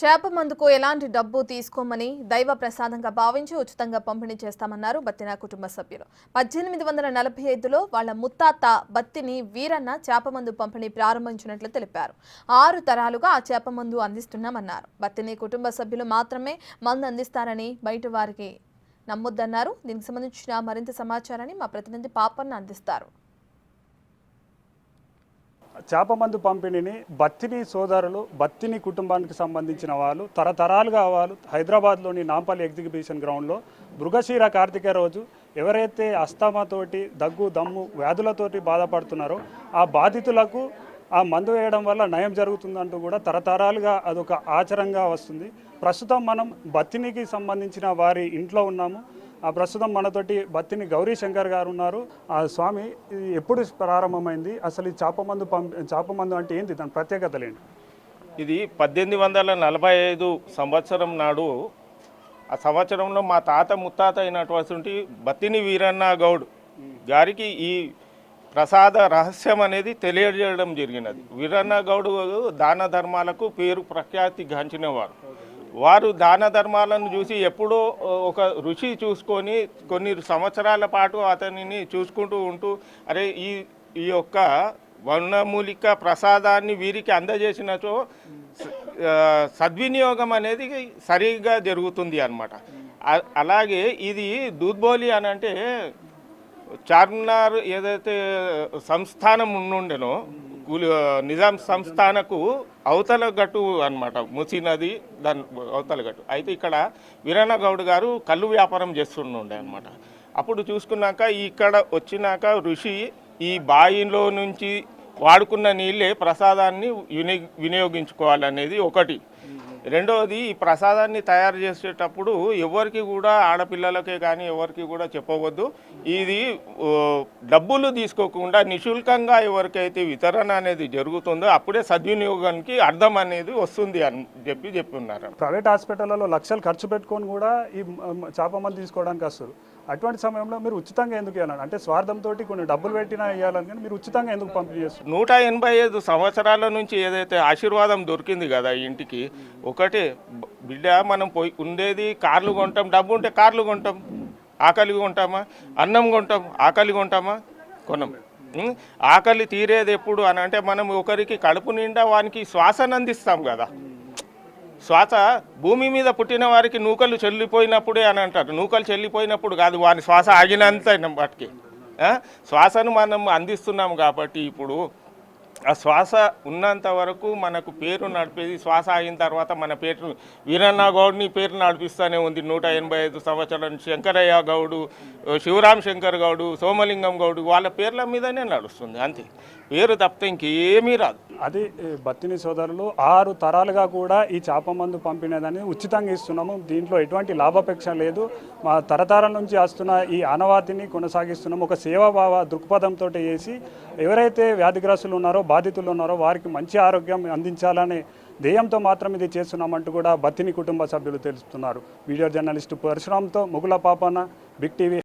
చేప మందుకు ఎలాంటి డబ్బు తీసుకోమని దైవ ప్రసాదంగా భావించి ఉచితంగా పంపిణీ చేస్తామన్నారు బత్తిన కుటుంబ సభ్యులు. 1845లో వాళ్ల ముత్తాత బత్తిని వీరన్న చేప మందు పంపిణీ ప్రారంభించినట్లు తెలిపారు. 6 తరాలుగా ఆ చేప మందు అందిస్తున్నామన్నారు. బత్తిని కుటుంబ సభ్యులు మాత్రమే మందు అందిస్తారని బయట వారికి నమ్మొద్దన్నారు. దీనికి సంబంధించిన మరింత సమాచారాన్ని మా ప్రతినిధి పాపన్న అందిస్తారు. చేప మందు పంపిణీని బత్తిని సోదరులు బత్తిని కుటుంబానికి సంబంధించిన వాళ్ళు తరతరాలుగా వాళ్ళు హైదరాబాద్లోని నాంపల్లి ఎగ్జిబిషన్ గ్రౌండ్లో మృగశిర కార్తిక రోజు ఎవరైతే అస్తమాతోటి దగ్గు దమ్ము వ్యాధులతోటి బాధపడుతున్నారో ఆ బాధితులకు ఆ మందు వేయడం వల్ల నయం జరుగుతుందంటూ కూడా తరతరాలుగా అదొక ఆచారంగా వస్తుంది. ప్రస్తుతం మనం బత్తినికి సంబంధించిన వారి ఇంట్లో ఉన్నాము. ఆ ప్రస్తుతం మనతోటి బత్తిని గౌరీ శంకర్ గారు ఉన్నారు. ఆ స్వామి ఎప్పుడు ప్రారంభమైంది, అసలు ఈ చేప మందు అంటే ఏంటి, దాని ప్రత్యేకతలు ఏంటి? ఇది 1845 సంవత్సరం నాడు, ఆ సంవత్సరంలో మా తాత ముత్తాత అయినటువంటి బత్తిని వీరన్న గౌడ్ గారికి ఈ ప్రసాద రహస్యం అనేది తెలియజేయడం జరిగినది. వీరన్న గౌడ్ దాన ధర్మాలకు పేరు ప్రఖ్యాతి గాంచినవారు. వారు దాన ధర్మాలను చూసి ఎప్పుడో ఒక ఋషి చూసుకొని కొన్ని సంవత్సరాల పాటు అతనిని చూసుకుంటూ ఉంటూ అరే ఈ యొక్క వనమూలిక ప్రసాదాన్ని వీరికి అందజేసినచో సద్వినియోగం అనేది సరిగ్గా జరుగుతుంది అన్నమాట. అలాగే ఇది దూద్బోలి అని అంటే చార్మినార్ ఏదైతే సంస్థానం ఉండుండెనో నిజాం సంస్థానకు అవతల గట్టు అనమాట, మూసీ నది దాని అవతల గట్టు. అయితే ఇక్కడ వీరన్న గౌడ్ గారు కళ్ళు వ్యాపారం చేస్తుండే అనమాట. అప్పుడు చూసుకున్నాక ఇక్కడ వచ్చినాక ఋషి ఈ బావిలో నుంచి వాడుకున్న నీళ్ళే ప్రసాదాన్ని వినియోగించుకోవాలనేది ఒకటి. రెండవది, ఈ ప్రసాదాన్ని తయారు చేసేటప్పుడు ఎవరికి కూడా ఆడపిల్లలకే కానీ ఎవరికి కూడా చెప్పవద్దు. ఇది డబ్బులు తీసుకోకుండా నిశుల్కంగా ఎవరికైతే వితరణ అనేది జరుగుతుందో అప్పుడే సద్వినియోగానికి అర్థం అనేది వస్తుంది అని చెప్పున్నారు. ప్రైవేట్ హాస్పిటల్లో లక్షలు ఖర్చు పెట్టుకొని కూడా ఈ చేప మందు తీసుకోవడానికి వస్తారు. అటువంటి సమయంలో మీరు ఉచితంగా ఎందుకు ఇవ్వాలని, అంటే స్వార్థంతో కొన్ని డబ్బులు పెట్టినా ఇవ్వాలని, కానీ మీరు ఉచితంగా ఎందుకు పంపిణీ చేస్తారు? 185 సంవత్సరాల నుంచి ఏదైతే ఆశీర్వాదం దొరికింది కదా ఇంటికి, ఒకటే బిడ్డ మనం ఉండేది కార్లు కొంటాం, డబ్బు ఉంటే కార్లు కొంటాం, ఆకలి కొంటామా, అన్నం కొంటాం, ఆకలి కొంటామా, కొనం. ఆకలి తీరేది ఎప్పుడు అని అంటే మనం ఒకరికి కడుపు నిండా వానికి శ్వాసను అందిస్తాం కదా. శ్వాస భూమి మీద పుట్టిన వారికి నూకలు చెల్లిపోయినప్పుడే అని అంటారు. నూకలు చెల్లిపోయినప్పుడు కాదు, వాని శ్వాస ఆగినంత వాటికి శ్వాసను మనం అందిస్తున్నాం. కాబట్టి ఇప్పుడు ఆ శ్వాస ఉన్నంత వరకు మనకు పేరు నడిపేది. శ్వాస అయిన తర్వాత మన పేరు వీరన్న గౌడ్ని పేరు నడిపిస్తూనే ఉంది. 185 సంవత్సరాల శంకరయ్య గౌడు, శివరామ్ శంకర్ గౌడు, సోమలింగం గౌడు వాళ్ళ పేర్ల మీదనే నడుస్తుంది. అంతే, పేరు తప్పితే ఇంకేమీ రాదు. అది బత్తిని సోదరులు 6 తరాలుగా కూడా ఈ చేప మందు పంపిణీదని ఉచితంగా ఇస్తున్నాము. దీంట్లో ఎటువంటి లాభాపేక్ష లేదు. మా తరతరాల నుంచి వస్తున్న ఈ ఆనవాతిని కొనసాగిస్తున్నాము. ఒక సేవాభావ దృక్పథంతో చేసి ఎవరైతే వ్యాధిగ్రస్తులు ఉన్నారో బాధితులు ఉన్నారో వారికి మంచి ఆరోగ్యం అందించాలనే ధ్యేయంతో మాత్రం ఇది చేస్తున్నామంటూ కూడా బత్తిని కుటుంబ సభ్యులు తెలుస్తున్నారు. వీడియో జర్నలిస్టు పరశురామ్తో ముగుల పాపన్న, బిగ్ టీవీ.